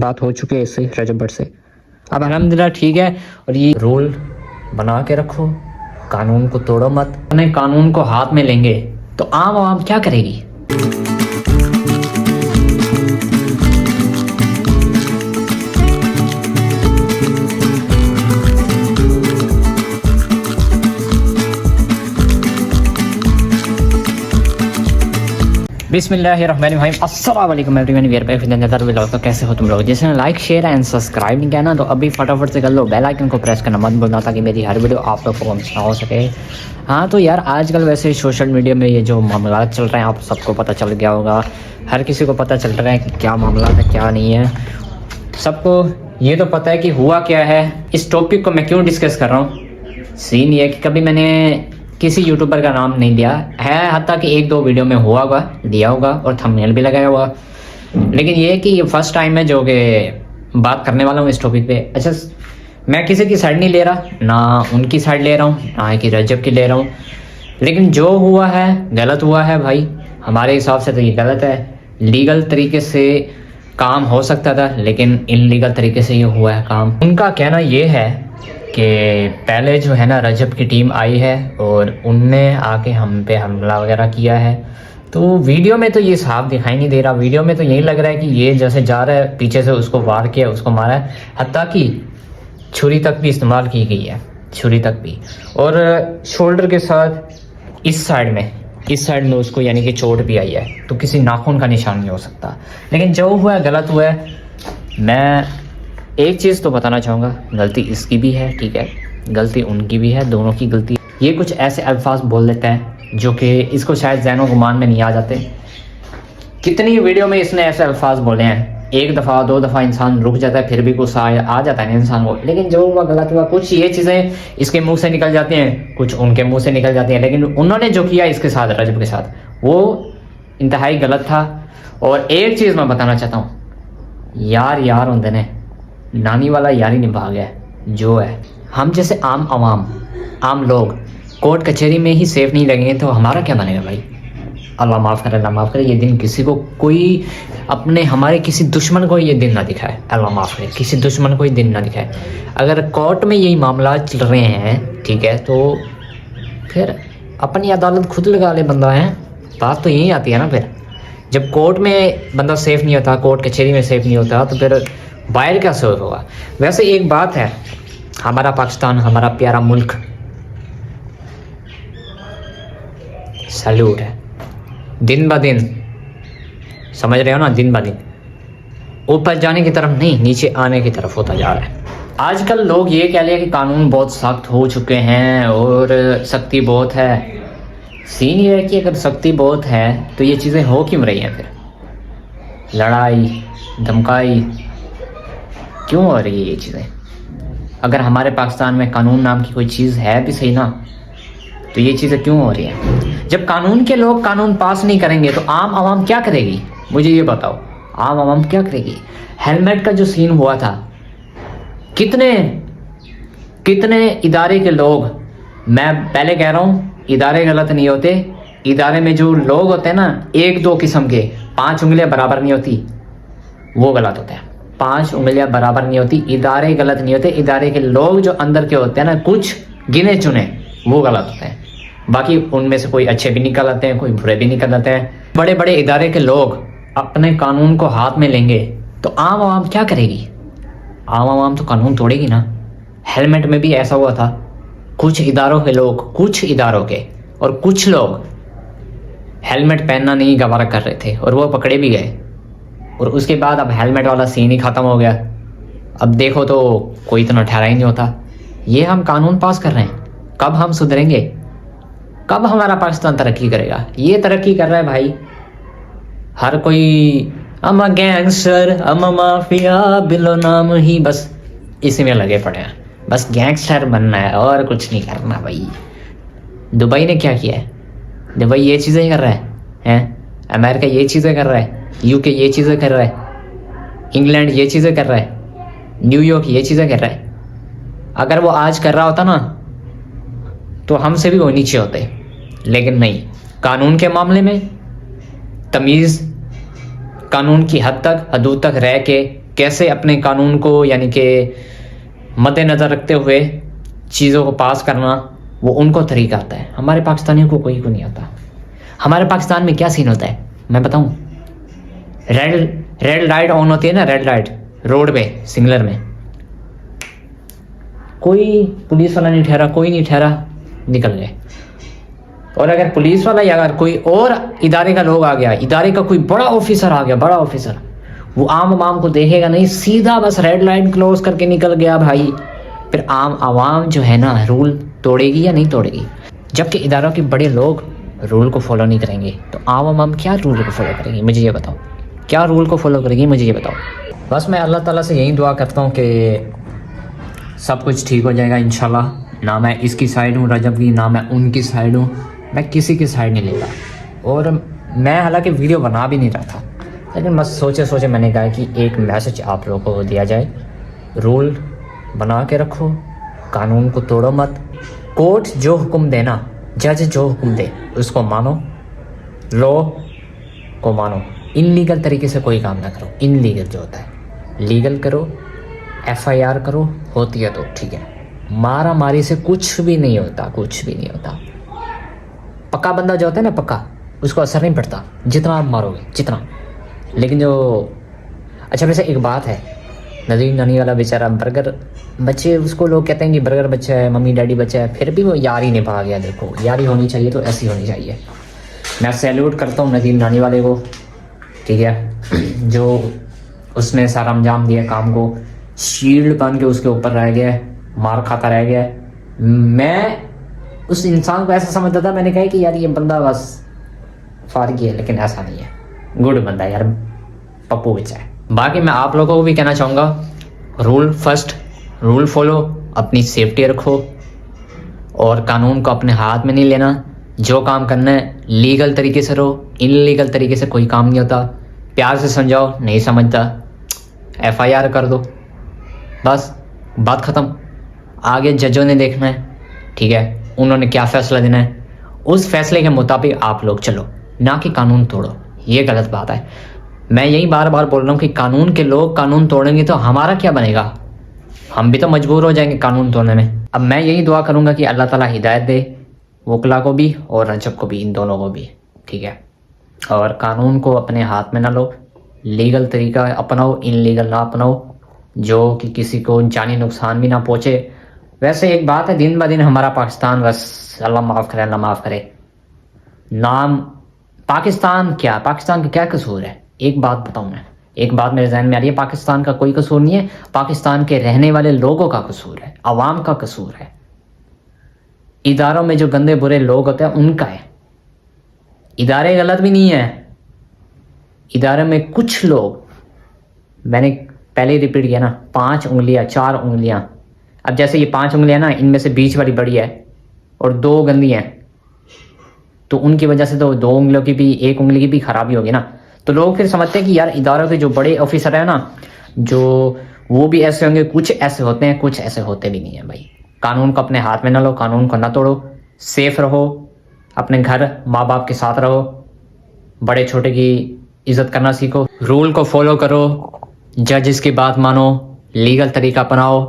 बात हो चुकी है इससे रजब भट्ट से। अब अल्हम्दुलिल्लाह ठीक है। और ये रूल बना के रखो, कानून को तोड़ो मत। अपने कानून को हाथ में लेंगे तो आम आवाम क्या करेगी? बिस्मिल्लाहिर्रहमानिर्रहीम। अस्सलाम वालेकुम everyone, we are back with another vlog. तो कैसे हो तुम लोग? जिसने लाइक शेयर एंड सब्सक्राइब नहीं किया ना, तो अभी फटाफट से कर लो, बेल आइकन को प्रेस करना मत भूलना, ताकि मेरी हर वीडियो आप लोग को मिस ना हो सके। हाँ तो यार, आजकल वैसे सोशल मीडिया में ये जो मामला चल रहे हैं, आप सबको पता चल गया होगा। हर किसी को पता चल रहा है कि क्या मामला है क्या नहीं है। सबको ये तो पता है कि हुआ क्या है। इस टॉपिक को मैं क्यों डिस्कस कर रहा हूँ, सीन ये है कि कभी मैंने किसी यूट्यूबर का नाम नहीं लिया है, हत्ता कि एक दो वीडियो में हुआ होगा, दिया होगा और थंबनेल भी लगाया हुआ। लेकिन ये है कि ये फर्स्ट टाइम है जो कि बात करने वाला हूँ इस टॉपिक पे। अच्छा, मैं किसी की साइड नहीं ले रहा, ना उनकी साइड ले रहा हूँ, ना कि रजब की ले रहा हूँ। लेकिन जो हुआ है गलत हुआ है भाई, हमारे हिसाब से तो ये गलत है। लीगल तरीके से काम हो सकता था, लेकिन इनलीगल तरीके से ये हुआ है काम। उनका कहना ये है कि पहले जो है ना, रजब की टीम आई है और उनने आके हम पे हमला वगैरह किया है। तो वीडियो में तो ये साफ दिखाई नहीं दे रहा। वीडियो में तो यही लग रहा है कि ये जैसे जा रहा है, पीछे से उसको वार किया, उसको मारा है, हत्ता कि छुरी तक भी इस्तेमाल की गई है, छुरी तक भी। और शोल्डर के साथ इस साइड में उसको यानी कि चोट भी आई है। तो किसी नाखून का निशान नहीं हो सकता। लेकिन जो हुआ है गलत हुआ है। मैं एक चीज़ तो बताना चाहूँगा, गलती इसकी भी है, ठीक है, गलती उनकी भी है, दोनों की गलती। ये कुछ ऐसे अल्फाज बोल देते हैं जो कि इसको शायद ज़हनो गुमान में नहीं आ जाते। कितनी वीडियो में इसने ऐसे अल्फाज बोले हैं, एक दफ़ा दो दफ़ा इंसान रुक जाता है, फिर भी गुस्सा आ जाता है इंसान को। लेकिन जो हुआ गलत हुआ। कुछ ये चीज़ें इसके मुंह से निकल जाती हैं, कुछ उनके मुंह से निकल जाती हैं। लेकिन उन्होंने जो किया इसके साथ, रजब के साथ, वो इंतहाई गलत था। और एक चीज़ मैं बताना चाहता हूँ, यार होंगे ने नानी वाला यारी निभा गया जो है। हम जैसे आम लोग कोर्ट कचहरी में ही सेफ नहीं लगेंगे तो हमारा क्या बनेगा भाई? अल्लाह माफ़ करे, अल्लाह माफ़ करे। ये दिन किसी को, कोई अपने हमारे किसी दुश्मन को ये दिन ना दिखाए। अल्लाह माफ़ करे, किसी दुश्मन को ये दिन ना दिखाए। अगर कोर्ट में यही मामला चल रहे हैं, ठीक है, तो फिर अपनी अदालत खुद लगा ले बंदा है। बात तो यही आती है ना। फिर जब कोर्ट में बंदा सेफ नहीं होता, कोर्ट कचहरी में सेफ नहीं होता, तो फिर बाहर क्या सेफ होगा? वैसे एक बात है, हमारा पाकिस्तान, हमारा प्यारा मुल्क, सैल्यूट है। दिन ब दिन, समझ रहे हो ना, दिन ब दिन ऊपर जाने की तरफ नहीं, नीचे आने की तरफ होता जा रहा है। आजकल लोग ये कह लिया कि कानून बहुत सख्त हो चुके हैं और सख्ती बहुत है। सीन ये है कि अगर सख्ती बहुत है तो ये चीज़ें हो क्यों रही हैं? फिर लड़ाई धमकाई क्यों हो रही है ये चीज़ें? अगर हमारे पाकिस्तान में कानून नाम की कोई चीज़ है भी सही ना, तो ये चीज़ें क्यों हो रही हैं? जब कानून के लोग कानून पास नहीं करेंगे तो आम आवाम क्या करेगी? मुझे ये बताओ, आम आवाम क्या करेगी? हेलमेट का जो सीन हुआ था, कितने इदारे के लोग, मैं पहले कह रहा हूँ, इदारे गलत नहीं होते। इदारे में जो लोग होते हैं ना, एक दो किस्म के, 5 उंगलियां बराबर नहीं होती, वो गलत होते हैं। 5 उंगलियां बराबर नहीं होती, इदारे गलत नहीं होते। इदारे के लोग जो अंदर के होते हैं ना, कुछ गिने चुने, वो गलत होते हैं। बाकी उनमें से कोई अच्छे भी निकल आते हैं, कोई बुरे भी निकल आते हैं। बड़े बड़े इदारे के लोग अपने कानून को हाथ में लेंगे तो आम आवाम क्या करेगी? आम आवाम तो कानून तोड़ेगी ना। हेलमेट में भी ऐसा हुआ था, कुछ इदारों के और कुछ लोग हेलमेट पहनना नहीं गवारा कर रहे थे और वो पकड़े भी गए। और उसके बाद अब हेलमेट वाला सीन ही ख़त्म हो गया। अब देखो तो कोई इतना ठहरा ही नहीं होता। ये हम कानून पास कर रहे हैं, कब हम सुधरेंगे? कब हमारा पाकिस्तान तरक्की करेगा? ये तरक्की कर रहा है भाई, हर कोई अमा गैंगस्टर, अमा माफिया, बिलो नाम ही, बस इसी में लगे पड़े हैं। बस गैंगस्टर बनना है और कुछ नहीं करना भाई। दुबई ने क्या किया है? दुबई ये चीज़ें कर रहा है, अमेरिका ये चीज़ें कर रहा है, यूके ये चीज़ें कर रहा है, इंग्लैंड ये चीज़ें कर रहा है, न्यूयॉर्क ये चीज़ें कर रहा है। अगर वो आज कर रहा होता ना, तो हमसे भी वो नीचे होते। लेकिन नहीं, कानून के मामले में तमीज़, कानून की हद तक, हदूद तक रह के कैसे अपने कानून को यानी कि मद्देनज़र रखते हुए चीज़ों को पास करना, वो उनको तरीका आता है। हमारे पाकिस्तानियों को कोई को नहीं आता। हमारे पाकिस्तान में क्या सीन होता है मैं बताऊं? रेड लाइट ऑन होती है ना, रेड लाइट रोड पे सिग्नल में, कोई पुलिस वाला नहीं ठहरा, कोई नहीं ठहरा, निकल गए। और अगर पुलिस वाला या अगर कोई और इदारे का लोग आ गया, इदारे का कोई बड़ा ऑफिसर आ गया, बड़ा ऑफिसर, वो आम को देखेगा नहीं, सीधा बस रेड लाइट क्लोज करके निकल गया भाई। फिर आवाम जो है ना रूल तोड़ेगी या नहीं तोड़ेगी? जबकि इदारों के बड़े लोग रूल को फॉलो नहीं करेंगे तो आवाम क्या रूल को फॉलो करेंगी? मुझे ये बताओ, क्या रूल को फॉलो करेगी? मुझे ये बताओ। बस मैं अल्लाह ताला से यही दुआ करता हूँ कि सब कुछ ठीक हो जाएगा इंशाल्लाह। ना मैं इसकी साइड हूँ रजब की, ना मैं उनकी साइड हूँ, मैं किसी की साइड नहीं लेता। और मैं हालांकि वीडियो बना भी नहीं रहा था, लेकिन बस सोचे मैंने कहा कि एक मैसेज आप लोगों को दिया जाए। रूल बना के रखो, कानून को तोड़ो मत। कोर्ट जो हुक्म देना, जज जो हुक्म दे उसको मानो, लॉ को मानो। इनलीगल तरीके से कोई काम ना करो। इनलीगल जो होता है लीगल करो, FIR करो, होती है तो ठीक है। मारा मारी से कुछ भी नहीं होता, कुछ भी नहीं होता। पक्का बंदा जो होता है ना, पक्का, उसको असर नहीं पड़ता जितना आप मारोगे, जितना। लेकिन जो अच्छा वैसे एक बात है, नदीम नानी वाला बेचारा बर्गर बच्चे, उसको लोग कहते हैं कि बर्गर बच्चा है, मम्मी डैडी बच्चा है, फिर भी वो यारी निभा गया। देखो यारी होनी चाहिए तो ऐसी होनी चाहिए। मैं सैल्यूट करता हूँ नदीम नानी वाले को, ठीक है, जो उसने सारा अंजाम दिया काम को। शील्ड बन के उसके ऊपर रह गया, मार खाता रह गया। मैं उस इंसान को ऐसा समझता था, मैंने कहा कि यार ये बंदा बस फारगी है, लेकिन ऐसा नहीं है, गुड बंदा यार, पप्पू बच्चा है। बाकी मैं आप लोगों को भी कहना चाहूँगा, रूल फर्स्ट, रूल फॉलो, अपनी सेफ्टी रखो और कानून को अपने हाथ में नहीं लेना। जो काम करना है लीगल तरीके से रहो, इनलीगल तरीके से कोई काम नहीं होता। प्यार से समझाओ, नहीं समझता FIR कर दो, बस बात ख़त्म। आगे जजों ने देखना है, ठीक है, उन्होंने क्या फ़ैसला देना है, उस फैसले के मुताबिक आप लोग चलो, ना कि कानून तोड़ो। ये गलत बात है। मैं यही बार बार बोल रहा हूँ कि कानून के लोग कानून तोड़ेंगे तो हमारा क्या बनेगा? हम भी तो मजबूर हो जाएंगे कानून तोड़ने में। अब मैं यही दुआ करूँगा कि अल्लाह ताला हिदायत दे वकला को भी और रजब को भी, इन दोनों को भी, ठीक है। और कानून को अपने हाथ में ना लो, लीगल तरीका अपनाओ, इनलीगल ना अपनाओ, जो कि किसी को जानी नुकसान भी ना पहुँचे। वैसे एक बात है, दिन ब दिन हमारा पाकिस्तान, बस अल्लाह माफ़ करे, अल्लाह माफ़ करे, नाम पाकिस्तान का क्या कसूर है? एक बात बताऊँ मैं, एक बात मेरे जहन में आ रही है, पाकिस्तान का कोई कसूर नहीं है, पाकिस्तान के रहने वाले लोगों का कसूर है, अवाम का कसूर है। इदारों में जो गंदे बुरे लोग होते हैं उनका है। इदारे गलत भी नहीं है, इदारे में कुछ लोग, मैंने पहले ही रिपीट किया ना, 5 उंगलियां 4 उंगलियां। अब जैसे ये 5 उंगलियां ना, इनमें से बीच वाली बड़ी है और 2 गंदी हैं, तो उनकी वजह से तो 2 उंगलियों की भी, 1 उंगली की भी खराबी होगी ना। तो लोग फिर समझते हैं कि यार इदारों के जो बड़े ऑफिसर है ना, जो वो भी ऐसे होंगे, कुछ ऐसे होते हैं, कुछ ऐसे होते भी नहीं है भाई। कानून को अपने हाथ में ना लो, कानून को ना तोड़ो, सेफ रहो, अपने घर माँ बाप के साथ रहो, बड़े छोटे की इज्जत करना सीखो, रूल को फॉलो करो, जज की बात मानो, लीगल तरीका अपनाओ,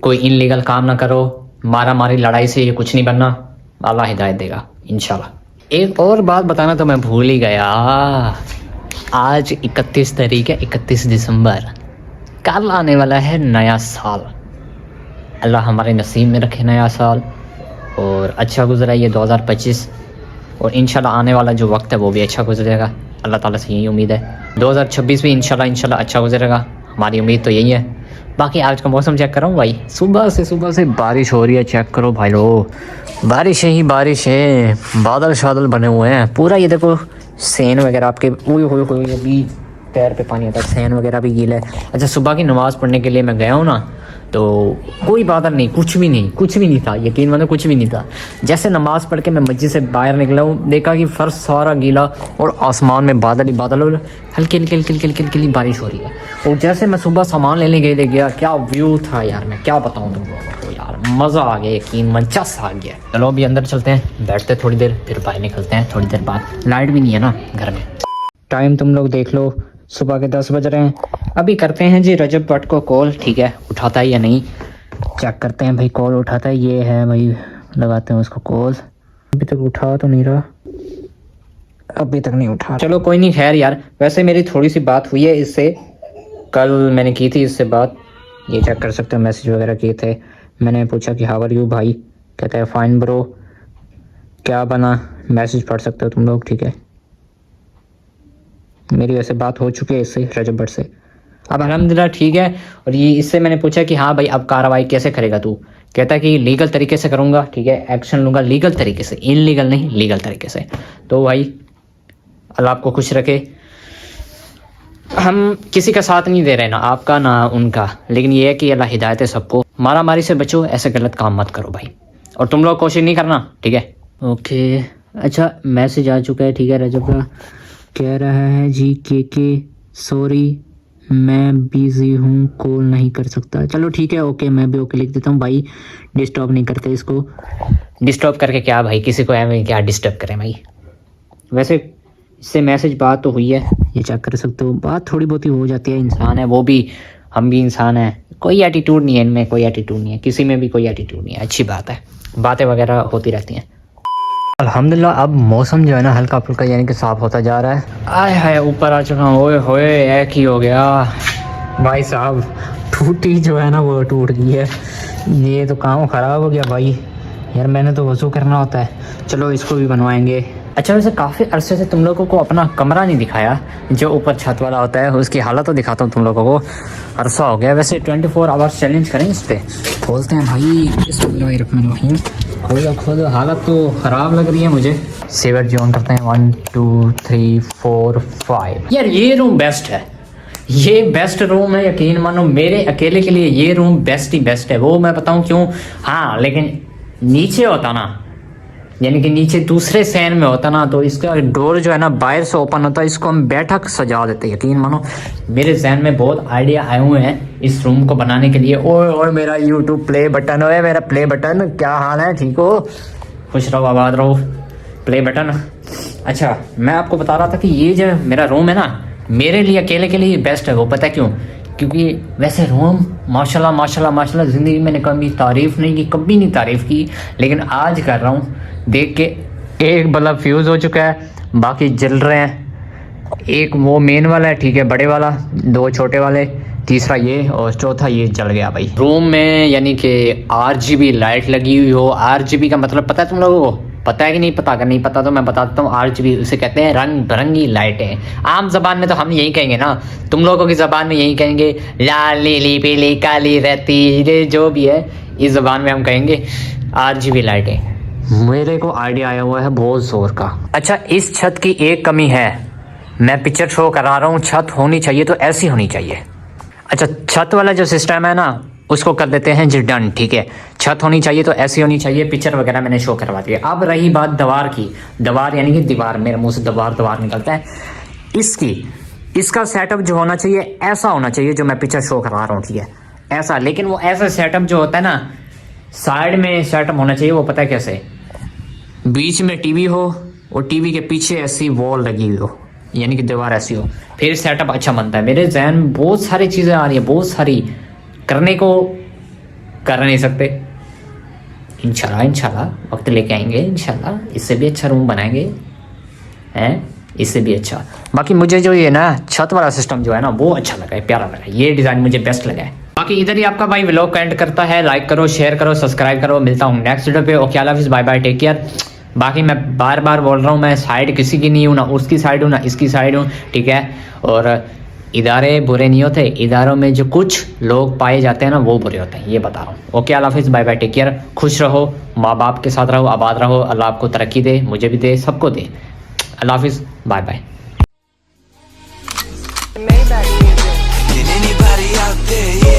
कोई इनलीगल काम ना करो। मारा मारी लड़ाई से ये कुछ नहीं बनना, अल्लाह हिदायत देगा इंशाल्लाह। एक और बात बताना तो मैं भूल ही गया, आज 31 तारीख है, 31 दिसंबर, कल आने वाला है नया साल। अल्लाह हमारे नसीब में रखे नया साल और अच्छा गुजरा ये 2025, और इंशाल्लाह आने वाला जो वक्त है वो भी अच्छा गुजरेगा। अल्लाह ताला से यही उम्मीद है 2026 भी इंशाल्लाह अच्छा गुजरेगा, हमारी उम्मीद तो यही है। बाकी आज का मौसम चेक करो भाई, सुबह से बारिश हो रही है, चेक करो भाई लो, बारिश ही बारिश है, बादल शादल बने हुए हैं पूरा। ये देखो सेन वगैरह आपके अभी पैर पे पानी आता है, सेन वगैरह भी गीला है। अच्छा सुबह की नमाज़ पढ़ने के लिए मैं गया हूँ ना, तो कोई बादल नहीं, कुछ भी नहीं था, यकीन मानो कुछ भी नहीं था। जैसे नमाज पढ़ के मैं मस्जिद से बाहर निकला हूँ, देखा कि फर्श सारा गीला और आसमान में बादल ही बादल और हल्की बारिश हो रही है। और जैसे मैं सुबह सामान लेने गया, क्या व्यू था यार, मैं क्या बताऊँ तुम लोगों को यार, मज़ा आ गया, यकीन मनचस आ गया। चलो अभी अंदर चलते हैं, बैठते थोड़ी देर, फिर बाहर निकलते हैं थोड़ी देर बाद। लाइट भी नहीं है ना घर में। टाइम तुम लोग देख लो, सुबह के 10 बज रहे हैं। अभी करते हैं जी रजब भट्ट को कॉल, ठीक है, उठाता है या नहीं चेक करते हैं भाई। कॉल उठाता है, ये है भाई, लगाते हैं उसको कॉल। अभी तक उठा तो नहीं रहा, अभी तक नहीं उठा। चलो कोई नहीं, खैर यार। वैसे मेरी थोड़ी सी बात हुई है इससे, कल मैंने की थी इससे बात, ये चेक कर सकते हो, मैसेज वगैरह किए थे। मैंने पूछा कि हाउ आर यू भाई, कहता है फाइन ब्रो। क्या बना, मैसेज पढ़ सकते हो तुम लोग, ठीक है। मेरी वैसे बात हो चुकी है इससे, रजब भट्ट से। अब अल्हम्दुलिल्लाह ठीक है। और ये इससे मैंने पूछा कि हाँ भाई अब कार्रवाई कैसे करेगा तू, कहता है कि लीगल तरीके से करूँगा, ठीक है, एक्शन लूँगा लीगल तरीके से, इनलीगल नहीं, लीगल तरीके से। तो भाई अल्लाह आपको खुश रखे। हम किसी का साथ नहीं दे रहे, ना आपका ना उनका, लेकिन ये है कि अल्लाह हिदायत है सबको। मारा मारी से बचो, ऐसे गलत काम मत करो भाई। और तुम लोग कोशिश नहीं करना, ठीक है। ओके अच्छा, मैसेज आ चुका है, ठीक है। रजब का कह रहा है जी के सॉरी मैं बिजी हूँ, कॉल नहीं कर सकता। चलो ठीक है, ओके, मैं भी ओके लिख देता हूँ भाई। डिस्टर्ब नहीं करते इसको, डिस्टर्ब करके क्या भाई, किसी को एवं क्या डिस्टर्ब करें भाई। वैसे इससे मैसेज बात तो हुई है, ये चेक कर सकते हो। बात थोड़ी बहुत ही हो जाती है, इंसान है वो भी, हम भी इंसान हैं। कोई एटीट्यूड नहीं है इनमें, कोई एटीट्यूड नहीं है, किसी में भी कोई एटीट्यूड नहीं है। अच्छी बात है, बातें वगैरह होती रहती हैं। अल्हम्दुलिल्लाह अब मौसम जो है ना हल्का फुल्का यानी कि साफ होता जा रहा है। आय हाय ऊपर आ चुका हूँ, ओए होए एक ही हो गया भाई साहब। टूटी जो है ना वो टूट गई है, ये तो काम ख़राब हो गया भाई। यार मैंने तो वज़ू करना होता है, चलो इसको भी बनवाएंगे। अच्छा वैसे काफ़ी अरसे से तुम लोगों को अपना कमरा नहीं दिखाया, जो ऊपर छत वाला होता है, उसकी हालत तो दिखाता हूँ तुम लोगों को। अरसा हो गया। वैसे 24 आवर्स चैलेंज करें इस पर, खोलते हैं भाई। खोलो, हालत तो ख़राब लग रही है मुझे। सेवर जी ऑन करते हैं, 1 2 3 4 5। यार ये रूम बेस्ट है, ये बेस्ट रूम है, यकीन मानो मेरे अकेले के लिए ये रूम बेस्ट ही बेस्ट है। वो मैं बताऊँ क्यों। हाँ लेकिन नीचे होता ना, यानी कि नीचे दूसरे सैन में होता ना, तो इसका डोर जो है ना बाहर से ओपन होता है, इसको हम बैठक सजा देते। यकीन मानो मेरे जहन में बहुत आइडिया आए हुए हैं इस रूम को बनाने के लिए। ओए ओए मेरा यूट्यूब प्ले बटन, ओए मेरा प्ले बटन, क्या हाल है, ठीक हो, खुश रहो आबाद रहो, प्ले बटन। अच्छा मैं आपको बता रहा था कि ये जो मेरा रूम है ना, मेरे लिए अकेले के लिए बेस्ट है। वो पता है क्यों, क्योंकि वैसे रूम माशाल्लाह माशाल्लाह माशाल्लाह ज़िंदगी में कभी तारीफ़ नहीं की, कभी नहीं तारीफ़ की, लेकिन आज कर रहा हूँ देख के। एक बल्ब फ्यूज़ हो चुका है, बाकी जल रहे हैं। एक वो मेन वाला है, ठीक है, बड़े वाला, 2 छोटे वाले, तीसरा ये और चौथा ये जल गया भाई। रूम में यानी कि RGB लाइट लगी हुई हो। RGB का मतलब पता है तुम लोगों को, पता है कि नहीं पता? अगर नहीं पता तो मैं बता देता हूँ। RGB उसे कहते हैं रंग बिरंगी लाइटें। आम जबान में तो हम यही कहेंगे ना, तुम लोगों की जबान में यही कहेंगे, लाल नीली पीली काली रहती, जो भी है इस जबान में हम कहेंगे RGB लाइटें। मेरे को आइडिया आया हुआ है बहुत जोर का। अच्छा इस छत की एक कमी है, मैं पिक्चर शो करा रहा हूँ, छत होनी चाहिए तो ऐसी होनी चाहिए। अच्छा छत वाला जो सिस्टम है ना उसको कर देते हैं जी डन, ठीक है। छत होनी चाहिए तो ऐसी होनी चाहिए, पिक्चर वगैरह मैंने शो करवा दिया। अब रही बात दीवार की, दीवार यानी कि दीवार, मेरे मुंह से दीवार निकलता है। इसका सेटअप जो होना चाहिए ऐसा होना चाहिए जो मैं पिक्चर शो करवा रहा हूँ, ठीक है, ऐसा। लेकिन वो ऐसा सेटअप जो होता है ना, साइड में सेटअप होना चाहिए, वो पता है कैसे, बीच में टीवी हो और टीवी के पीछे ऐसी वॉल लगी हुई हो, यानी कि दीवार ऐसी हो, फिर सेटअप अच्छा बनता है। मेरे जहन में बहुत सारी चीज़ें आ रही है, बहुत सारी, करने को कर नहीं सकते। इंशाल्लाह वक्त लेके आएंगे, इंशाल्लाह इससे भी अच्छा रूम बनाएंगे, हैं, इससे भी अच्छा। बाकी मुझे जो ये ना छत वाला सिस्टम जो है ना वो अच्छा लगा है, प्यारा लगा है, ये डिज़ाइन मुझे बेस्ट लगा है। बाकी इधर ही आपका भाई व्लॉग का एंड करता है। लाइक करो, शेयर करो, सब्सक्राइब करो। मिलता हूँ नेक्स्ट वीडियो पे। ओके अल्लाह हाफिज़, बाय बाय, टेक केयर। बाकी मैं बार बार बोल रहा हूँ, मैं साइड किसी की नहीं हूँ, ना उसकी साइड हूँ ना इसकी साइड हूँ, ठीक है। और इदारे बुरे नहीं होते, इदारों में जो कुछ लोग पाए जाते हैं ना वो बुरे होते हैं, ये बता रहा हूँ। ओके अल्लाह हाफिज़, बाय बाय, टेक केयर। खुश रहो, माँ बाप के साथ रहो, आबाद रहो, अल्लाह आपको तरक्की दे, मुझे भी दे, सबको दे। अल्लाह हाफिज़, bye bye. Can anybody out there, yeah.